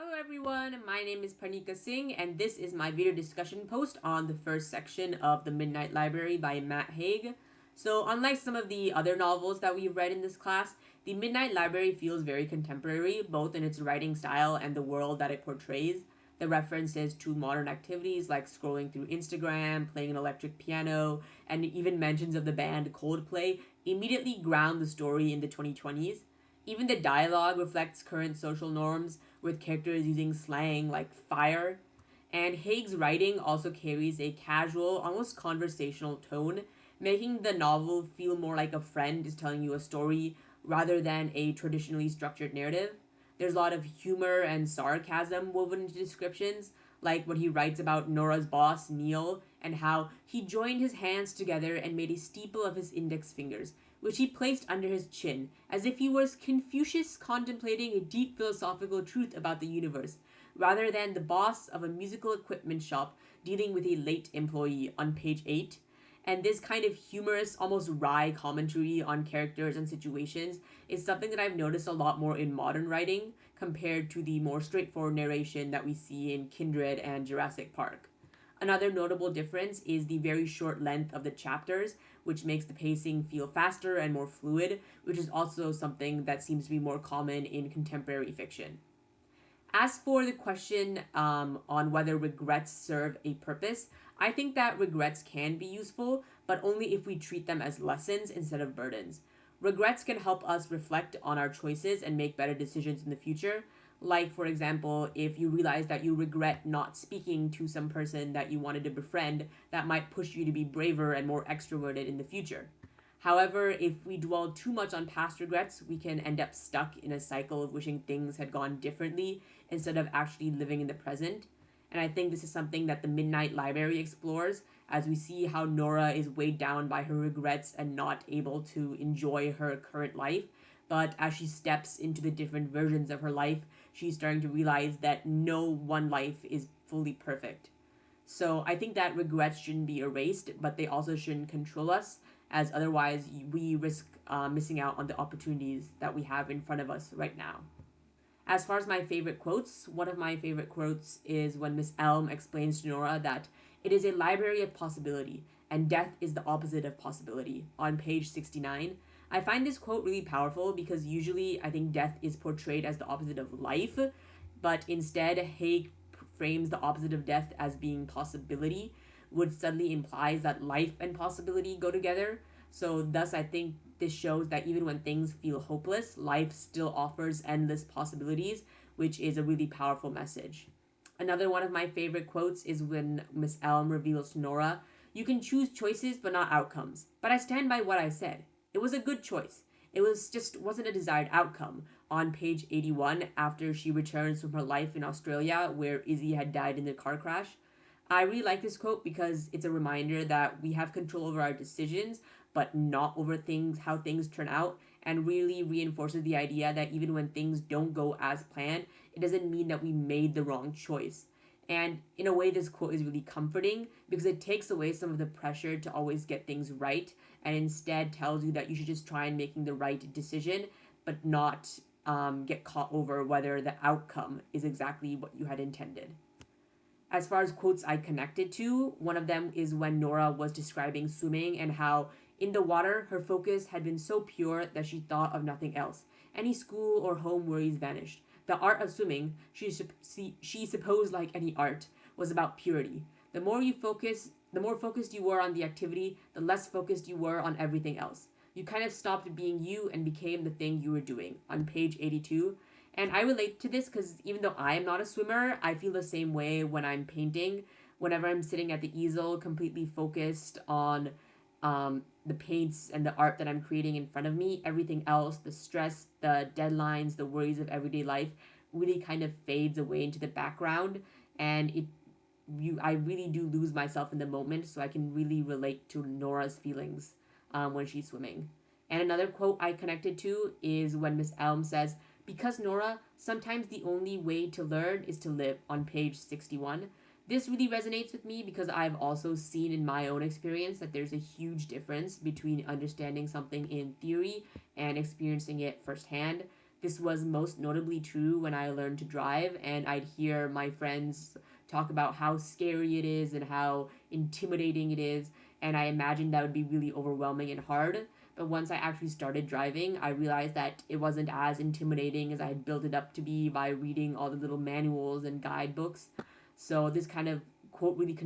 Hello everyone, my name is Pranika Singh and this is my video discussion post on the first section of The Midnight Library by Matt Haig. So unlike some of the other novels that we've read in this class, The Midnight Library feels very contemporary, both in its writing style and the world that it portrays. The references to modern activities like scrolling through Instagram, playing an electric piano, and even mentions of the band Coldplay immediately ground the story in the 2020s. Even the dialogue reflects current social norms, with characters using slang like fire. And Haig's writing also carries a casual, almost conversational tone, making the novel feel more like a friend is telling you a story rather than a traditionally structured narrative. There's a lot of humor and sarcasm woven into descriptions, like when he writes about Nora's boss, Neil, and how he joined his hands together and made a steeple of his index fingers, which he placed under his chin, as if he was Confucius contemplating a deep philosophical truth about the universe, rather than the boss of a musical equipment shop dealing with a late employee on page 8. And this kind of humorous, almost wry commentary on characters and situations is something that I've noticed a lot more in modern writing compared to the more straightforward narration that we see in Kindred and Jurassic Park. Another notable difference is the very short length of the chapters, which makes the pacing feel faster and more fluid, which is also something that seems to be more common in contemporary fiction. As for the question on whether regrets serve a purpose, I think that regrets can be useful, but only if we treat them as lessons instead of burdens. Regrets can help us reflect on our choices and make better decisions in the future. Like, for example, if you realize that you regret not speaking to some person that you wanted to befriend, that might push you to be braver and more extroverted in the future. However, if we dwell too much on past regrets, we can end up stuck in a cycle of wishing things had gone differently instead of actually living in the present. And I think this is something that the Midnight Library explores as we see how Nora is weighed down by her regrets and not able to enjoy her current life. But as she steps into the different versions of her life, she's starting to realize that no one life is fully perfect. So I think that regrets shouldn't be erased, but they also shouldn't control us, as otherwise we risk missing out on the opportunities that we have in front of us right now. As far as my favorite quotes, one of my favorite quotes is when Miss Elm explains to Nora that it is a library of possibility, and death is the opposite of possibility, on page 69. I find this quote really powerful because usually I think death is portrayed as the opposite of life, but instead Haig frames the opposite of death as being possibility, which suddenly implies that life and possibility go together. So, thus, I think this shows that even when things feel hopeless, life still offers endless possibilities, which is a really powerful message. Another one of my favorite quotes is when Miss Elm reveals to Nora, "You can choose choices but not outcomes. But I stand by what I said. It was a good choice. It was just wasn't a desired outcome," on page 81 after she returns from her life in Australia where Izzy had died in the car crash. I really like this quote because it's a reminder that we have control over our decisions, but not over things how things turn out, and really reinforces the idea that even when things don't go as planned, it doesn't mean that we made the wrong choice. And in a way, this quote is really comforting because it takes away some of the pressure to always get things right and instead tells you that you should just try and making the right decision, but not get caught over whether the outcome is exactly what you had intended. As far as quotes I connected to, one of them is when Nora was describing swimming and how in the water her focus had been so pure that she thought of nothing else. Any school or home worries vanished. The art of swimming, she supposed like any art, was about purity. The more focused you were on the activity, the less focused you were on everything else. You kind of stopped being you and became the thing you were doing, on page 82. And I relate to this because even though I am not a swimmer, I feel the same way when I'm painting. Whenever I'm sitting at the easel, completely focused on the paints and the art that I'm creating in front of me, everything else, the stress, the deadlines, the worries of everyday life, really kind of fades away into the background. And I really do lose myself in the moment, so I can really relate to Nora's feelings when she's swimming. And another quote I connected to is when Miss Elm says, "Because Nora, sometimes the only way to learn is to live," on page 61. This really resonates with me because I've also seen in my own experience that there's a huge difference between understanding something in theory and experiencing it firsthand. This was most notably true when I learned to drive, and I'd hear my friends talk about how scary it is and how intimidating it is, and I imagined that would be really overwhelming and hard. But once I actually started driving, I realized that it wasn't as intimidating as I had built it up to be by reading all the little manuals and guidebooks. So this kind of quote really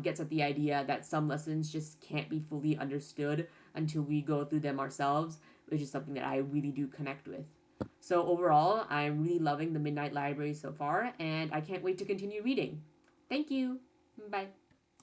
gets at the idea that some lessons just can't be fully understood until we go through them ourselves, which is something that I really do connect with. So overall, I'm really loving the Midnight Library so far, and I can't wait to continue reading. Thank you. Bye.